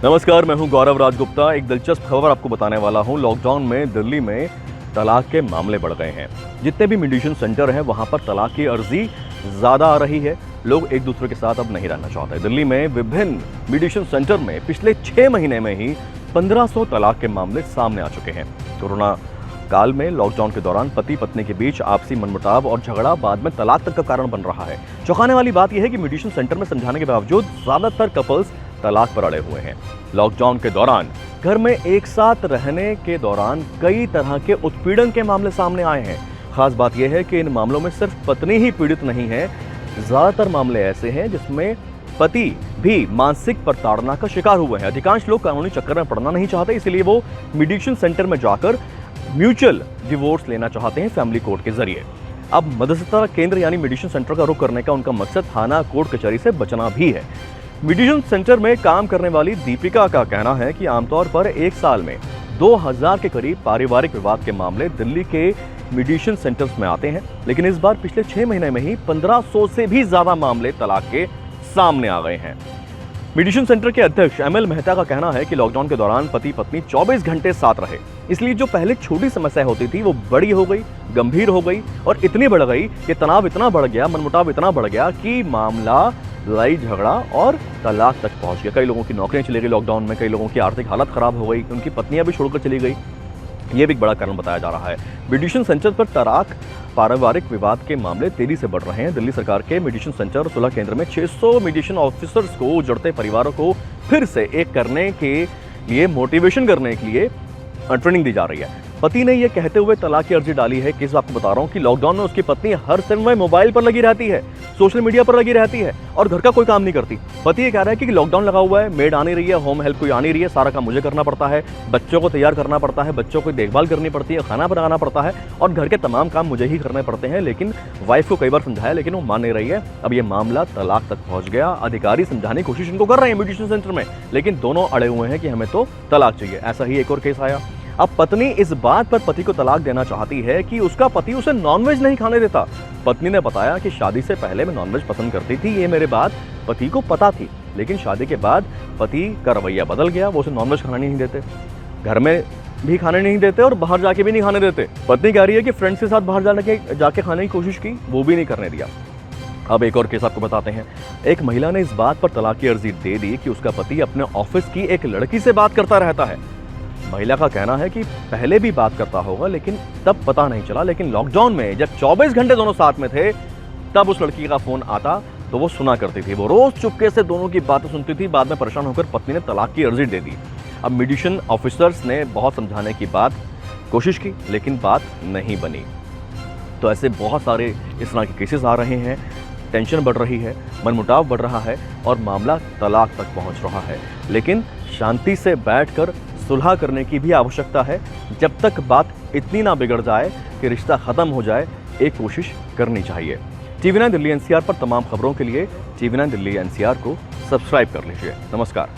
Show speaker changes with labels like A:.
A: नमस्कार, मैं हूं गौरव राजगुप्ता। एक दिलचस्प खबर आपको बताने वाला हूं। लॉकडाउन में दिल्ली में तलाक के मामले बढ़ गए हैं। जितने भी मीडिएशन सेंटर हैं वहां पर तलाक की अर्जी ज़्यादा आ रही है। लोग एक दूसरे के साथ अब नहीं रहना चाहते। दिल्ली में विभिन्न मीडिएशन सेंटर में पिछले 6 महीने में ही 1500 तलाक के मामले सामने आ चुके हैं। कोरोना काल में लॉकडाउन के दौरान पति पत्नी के बीच आपसी मनमुटाव और झगड़ा बाद में तलाक तक का कारण बन रहा है। चौंकाने वाली बात यह है कि मीडिएशन सेंटर में समझाने के बावजूद ज्यादातर कपल्स तलाक पर अड़े हुए हैं। लॉकडाउन के दौरान घर में एक साथ रहने के दौरान कई तरह के उत्पीड़न के मामले सामने आए हैं। खास बात यह है कि इन मामलों में सिर्फ पत्नी ही पीड़ित नहीं है, ज्यादातर मामले ऐसे हैं जिसमें पति भी मानसिक प्रताड़ना का शिकार हुए हैं। अधिकांश लोग कानूनी चक्कर में पड़ना नहीं चाहते, इसलिए वो मीडिएशन सेंटर में जाकर म्यूचुअल डिवोर्स लेना चाहते हैं फैमिली कोर्ट के जरिए। अब मध्यस्थता केंद्र यानी मीडिएशन सेंटर का रुख करने का उनका मकसद थाना कोर्ट कचहरी से बचना भी है। मीडिएशन सेंटर में काम करने वाली दीपिका का कहना है कि आमतौर पर एक साल में 2000 के करीब पारिवारिक विवाद के मामले दिल्ली के मीडिएशन सेंटर्स में आते हैं, लेकिन इस बार पिछले 6 महीने में ही 1500 से भी ज्यादा मामले तलाक के सामने आ गए हैं। मीडिएशन सेंटर के अध्यक्ष एमएल मेहता का कहना है कि लॉकडाउन के दौरान पति पत्नी 24 घंटे साथ रहे, इसलिए जो पहले छोटी समस्या होती थी वो बड़ी हो गई, गंभीर हो गई और इतनी बढ़ गई कि तनाव इतना बढ़ गया, मनमुटाव इतना बढ़ गया कि मामला लड़ाई झगड़ा और तलाक तक पहुंच गया। कई लोगों की नौकरियां चली गई लॉकडाउन में, कई लोगों की आर्थिक हालत खराब हो गई, उनकी पत्नियां भी छोड़कर चली गई। ये भी एक बड़ा कारण बताया जा रहा है। मीडिएशन सेंटर पर तलाक पारिवारिक विवाद के मामले तेजी से बढ़ रहे हैं। दिल्ली सरकार के मीडिएशन सेंटर और सुलह केंद्र में 600 मीडिएशन ऑफिसर्स को उजड़ते परिवारों को फिर से एक करने के लिए मोटिवेशन करने के लिए ट्रेनिंग दी जा रही है। पति ने यह कहते हुए तलाक की अर्जी डाली है कि इस आपको बता रहा हूं कि लॉकडाउन में उसकी पत्नी हर समय मोबाइल पर लगी रहती है, सोशल मीडिया पर लगी रहती है और घर का कोई काम नहीं करती। पति ये कह रहा है कि लॉकडाउन लगा हुआ है, मेड आ नहीं रही है, होम हेल्प कोई आ नहीं रही है, सारा काम मुझे करना पड़ता है, बच्चों को तैयार करना पड़ता है, बच्चों को देखभाल करनी पड़ती है, खाना बनाना पड़ता है और घर के तमाम काम मुझे ही करने पड़ते हैं। लेकिन वाइफ को कई बार समझाया लेकिन वो मान नहीं रही है। अब ये मामला तलाक तक पहुंच गया। अधिकारी समझाने की कोशिश इनको कर रहे हैं मीडिएशन सेंटर में, लेकिन दोनों अड़े हुए हैं कि हमें तो तलाक चाहिए। ऐसा ही एक और केस आया। अब पत्नी इस बात पर पति को तलाक देना चाहती है कि उसका पति उसे नॉनवेज नहीं खाने देता। पत्नी ने बताया कि शादी से पहले मैं नॉनवेज पसंद करती थी, ये मेरे बात पति को पता थी, लेकिन शादी के बाद पति का रवैया बदल गया, वो उसे नॉनवेज खाना नहीं देते, घर में भी खाने नहीं देते और बाहर जाके भी नहीं खाने देते। पत्नी कह रही है कि फ्रेंड्स के साथ बाहर जाके खाने की कोशिश की, वो भी नहीं करने दिया। अब एक और केस आपको बताते हैं। एक महिला ने इस बात पर तलाक की अर्जी दे दी कि उसका पति अपने ऑफिस की एक लड़की से बात करता रहता है। महिला का कहना है कि पहले भी बात करता होगा लेकिन तब पता नहीं चला, लेकिन लॉकडाउन में जब 24 घंटे दोनों साथ में थे तब उस लड़की का फोन आता तो वो सुना करती थी। वो रोज चुपके से दोनों की बातें सुनती थी। बाद में परेशान होकर पत्नी ने तलाक की अर्जी दे दी। अब मीडिएशन ऑफिसर्स ने बहुत समझाने की कोशिश की लेकिन बात नहीं बनी। तो ऐसे बहुत सारे इस तरह के केसेस आ रहे हैं। टेंशन बढ़ रही है, मनमुटाव बढ़ रहा है और मामला तलाक तक पहुंच रहा है। लेकिन शांति से बैठकर सुलह करने की भी आवश्यकता है। जब तक बात इतनी ना बिगड़ जाए कि रिश्ता खत्म हो जाए, एक कोशिश करनी चाहिए। TV9 दिल्ली NCR पर तमाम खबरों के लिए TV9 दिल्ली NCR को सब्सक्राइब कर लीजिए। नमस्कार।